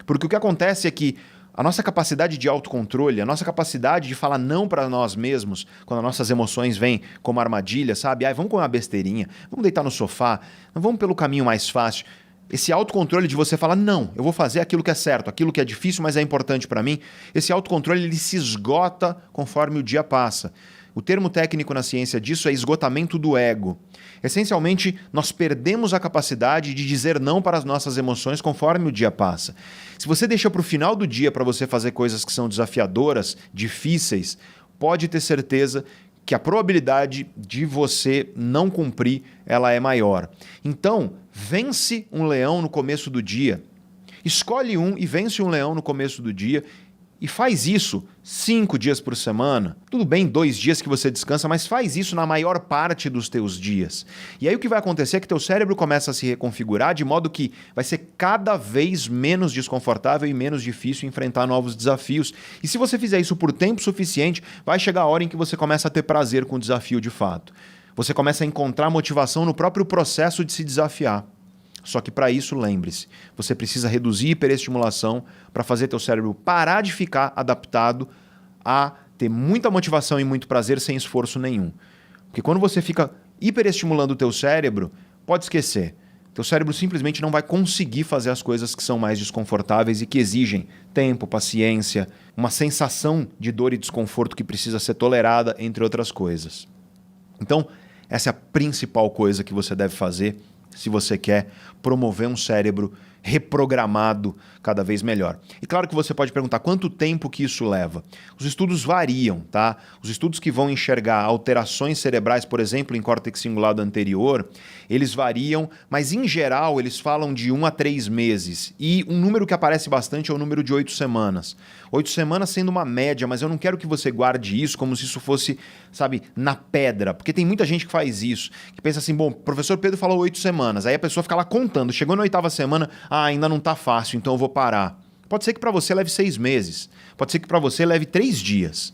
Porque o que acontece é que a nossa capacidade de autocontrole, a nossa capacidade de falar não para nós mesmos, quando as nossas emoções vêm como armadilha, sabe? Vamos comer uma besteirinha, vamos deitar no sofá, vamos pelo caminho mais fácil. Esse autocontrole de você falar, não, eu vou fazer aquilo que é certo, aquilo que é difícil, mas é importante para mim, esse autocontrole ele se esgota conforme o dia passa. O termo técnico na ciência disso é esgotamento do ego. Essencialmente, nós perdemos a capacidade de dizer não para as nossas emoções conforme o dia passa. Se você deixa para o final do dia para você fazer coisas que são desafiadoras, difíceis, pode ter certeza que a probabilidade de você não cumprir ela é maior. Então, vence um leão no começo do dia. Escolhe um e vence um leão no começo do dia e faz isso 5 dias por semana. Tudo bem, 2 dias que você descansa, mas faz isso na maior parte dos teus dias. E aí o que vai acontecer é que teu cérebro começa a se reconfigurar de modo que vai ser cada vez menos desconfortável e menos difícil enfrentar novos desafios. E se você fizer isso por tempo suficiente, vai chegar a hora em que você começa a ter prazer com o desafio de fato. Você começa a encontrar motivação no próprio processo de se desafiar. Só que para isso, lembre-se, você precisa reduzir a hiperestimulação para fazer teu cérebro parar de ficar adaptado a ter muita motivação e muito prazer sem esforço nenhum. Porque quando você fica hiperestimulando o teu cérebro, pode esquecer. Teu cérebro simplesmente não vai conseguir fazer as coisas que são mais desconfortáveis e que exigem tempo, paciência, uma sensação de dor e desconforto que precisa ser tolerada, entre outras coisas. Então, essa é a principal coisa que você deve fazer se você quer promover um cérebro reprogramado cada vez melhor. E claro que você pode perguntar quanto tempo que isso leva. Os estudos variam, tá? Os estudos que vão enxergar alterações cerebrais, por exemplo, em córtex cingulado anterior, eles variam, mas em geral eles falam de 1 a 3 meses. E um número que aparece bastante é o número de 8 semanas. 8 semanas sendo uma média, mas eu não quero que você guarde isso como se isso fosse, sabe, na pedra. Porque tem muita gente que faz isso, que pensa assim, bom, o professor Pedro falou 8 semanas, aí a pessoa fica lá contando, chegou na 8ª semana, ainda não tá fácil, então eu vou parar. Pode ser que para você leve 6 meses, pode ser que para você leve 3 dias.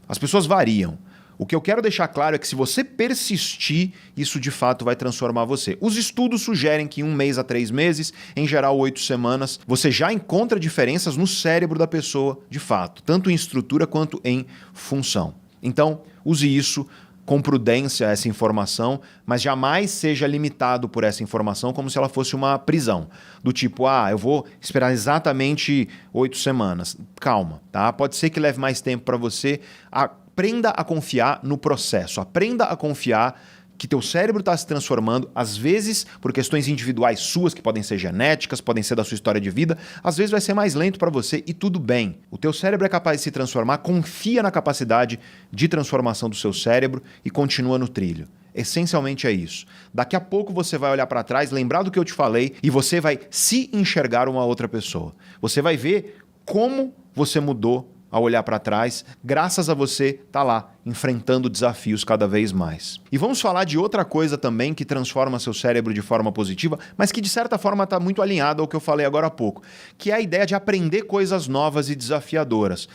As pessoas variam. O que eu quero deixar claro é que se você persistir, isso de fato vai transformar você. Os estudos sugerem que 1 mês a 3 meses, em geral 8 semanas, você já encontra diferenças no cérebro da pessoa, de fato, tanto em estrutura quanto em função. Então, use isso com prudência, essa informação, mas jamais seja limitado por essa informação como se ela fosse uma prisão. Do tipo, eu vou esperar exatamente 8 semanas. Calma, tá? Pode ser que leve mais tempo para você. Aprenda a confiar no processo. Aprenda a confiar que teu cérebro está se transformando, às vezes por questões individuais suas, que podem ser genéticas, podem ser da sua história de vida, às vezes vai ser mais lento para você e tudo bem. O teu cérebro é capaz de se transformar, confia na capacidade de transformação do seu cérebro e continua no trilho. Essencialmente é isso. Daqui a pouco você vai olhar para trás, lembrar do que eu te falei e você vai se enxergar uma outra pessoa. Você vai ver como você mudou ao olhar para trás, graças a você estar lá, enfrentando desafios cada vez mais. E vamos falar de outra coisa também que transforma seu cérebro de forma positiva, mas que de certa forma está muito alinhado ao que eu falei agora há pouco, que é a ideia de aprender coisas novas e desafiadoras.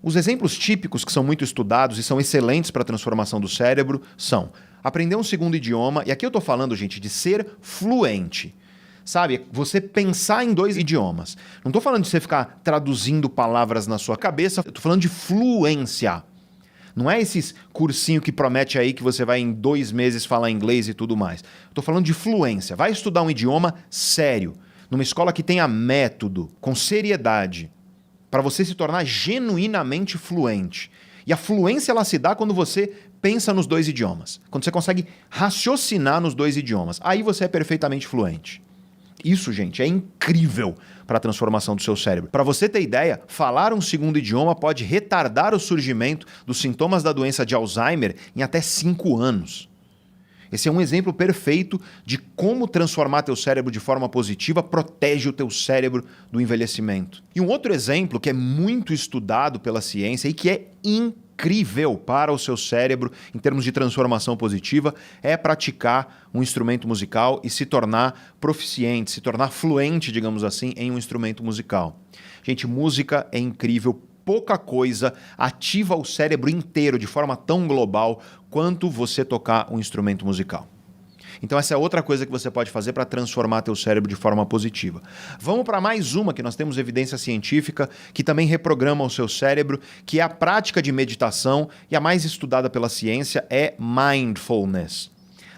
Os exemplos típicos que são muito estudados e são excelentes para a transformação do cérebro são aprender um segundo idioma, e aqui eu estou falando, gente, de ser fluente. sabe? Você pensar em 2 idiomas. Não estou falando de você ficar traduzindo palavras na sua cabeça, eu estou falando de fluência. Não é esses cursinho que promete aí que você vai em 2 meses falar inglês e tudo mais. Estou falando de fluência. Vai estudar um idioma sério, numa escola que tenha método, com seriedade, para você se tornar genuinamente fluente. E a fluência ela se dá quando você pensa nos 2 idiomas, quando você consegue raciocinar nos 2 idiomas. Aí você é perfeitamente fluente. Isso, gente, é incrível para a transformação do seu cérebro. Para você ter ideia, falar um 2º idioma pode retardar o surgimento dos sintomas da doença de Alzheimer em até 5 anos. Esse é um exemplo perfeito de como transformar teu cérebro de forma positiva protege o teu cérebro do envelhecimento. E um outro exemplo que é muito estudado pela ciência e que é incrível para o seu cérebro em termos de transformação positiva é praticar um instrumento musical e se tornar proficiente, se tornar fluente, digamos assim, em um instrumento musical. Gente, música é incrível. Pouca coisa ativa o cérebro inteiro de forma tão global quanto você tocar um instrumento musical. Então essa é outra coisa que você pode fazer para transformar teu cérebro de forma positiva. Vamos para mais uma que nós temos evidência científica que também reprograma o seu cérebro, que é a prática de meditação, e a mais estudada pela ciência é mindfulness.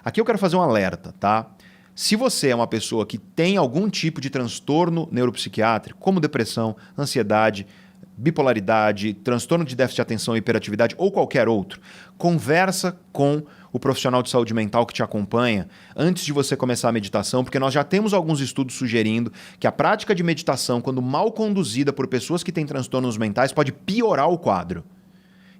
Aqui eu quero fazer um alerta, tá? Se você é uma pessoa que tem algum tipo de transtorno neuropsiquiátrico, como depressão, ansiedade, bipolaridade, transtorno de déficit de atenção e hiperatividade ou qualquer outro, conversa com o profissional de saúde mental que te acompanha antes de você começar a meditação, porque nós já temos alguns estudos sugerindo que a prática de meditação, quando mal conduzida por pessoas que têm transtornos mentais, pode piorar o quadro.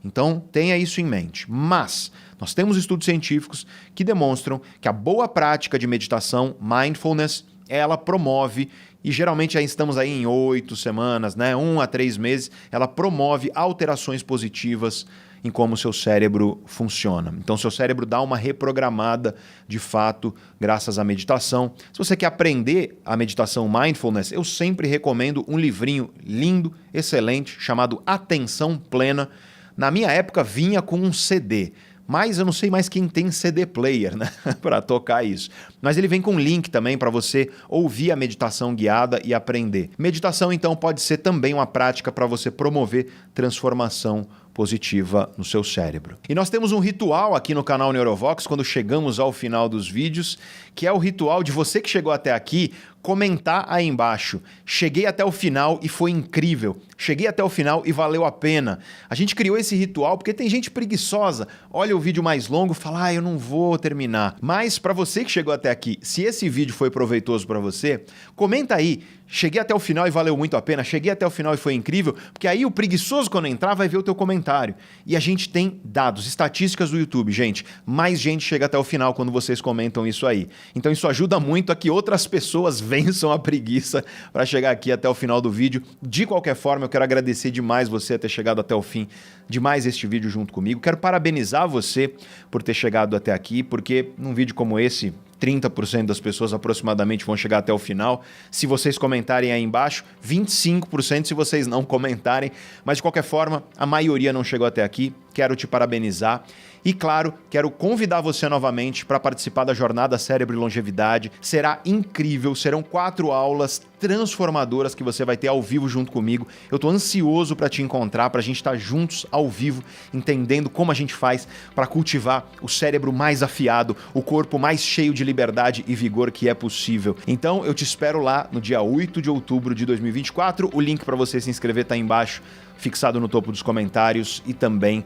Então, tenha isso em mente. Mas nós temos estudos científicos que demonstram que a boa prática de meditação, mindfulness, ela promove, e geralmente já estamos aí em 8 semanas, né? 1 a 3 meses, ela promove alterações positivas em como o seu cérebro funciona. Então, seu cérebro dá uma reprogramada, de fato, graças à meditação. Se você quer aprender a meditação mindfulness, eu sempre recomendo um livrinho lindo, excelente, chamado Atenção Plena. Na minha época, vinha com um CD. Mas eu não sei mais quem tem CD player, né, para tocar isso. Mas ele vem com um link também para você ouvir a meditação guiada e aprender. Meditação, então, pode ser também uma prática para você promover transformação positiva no seu cérebro. E nós temos um ritual aqui no canal Neurovox, quando chegamos ao final dos vídeos, que é o ritual de você que chegou até aqui, comentar aí embaixo. Cheguei até o final e foi incrível. Cheguei até o final e valeu a pena. A gente criou esse ritual porque tem gente preguiçosa. Olha o vídeo mais longo e fala, eu não vou terminar. Mas para você que chegou até aqui, se esse vídeo foi proveitoso para você, comenta aí. Cheguei até o final e valeu muito a pena. Cheguei até o final e foi incrível. Porque aí o preguiçoso, quando entrar, vai ver o teu comentário. E a gente tem dados, estatísticas do YouTube, gente. Mais gente chega até o final quando vocês comentam isso aí. Então isso ajuda muito a que outras pessoas vençam a preguiça para chegar aqui até o final do vídeo. De qualquer forma, eu quero agradecer demais você ter chegado até o fim de mais este vídeo junto comigo. Quero parabenizar você por ter chegado até aqui, porque num vídeo como esse, 30% das pessoas aproximadamente vão chegar até o final. Se vocês comentarem aí embaixo, 25% se vocês não comentarem. Mas de qualquer forma, a maioria não chegou até aqui. Quero te parabenizar. E claro, quero convidar você novamente para participar da jornada Cérebro e Longevidade. Será incrível, serão 4 aulas transformadoras que você vai ter ao vivo junto comigo. Eu estou ansioso para te encontrar, para a gente estar juntos ao vivo, entendendo como a gente faz para cultivar o cérebro mais afiado, o corpo mais cheio de liberdade e vigor que é possível. Então eu te espero lá no dia 8 de outubro de 2024. O link para você se inscrever está aí embaixo, fixado no topo dos comentários e também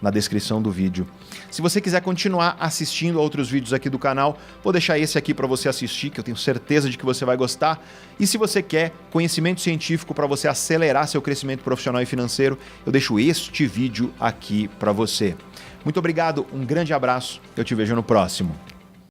na descrição do vídeo. Se você quiser continuar assistindo a outros vídeos aqui do canal, vou deixar esse aqui para você assistir, que eu tenho certeza de que você vai gostar. E se você quer conhecimento científico para você acelerar seu crescimento profissional e financeiro, eu deixo este vídeo aqui para você. Muito obrigado, um grande abraço, eu te vejo no próximo.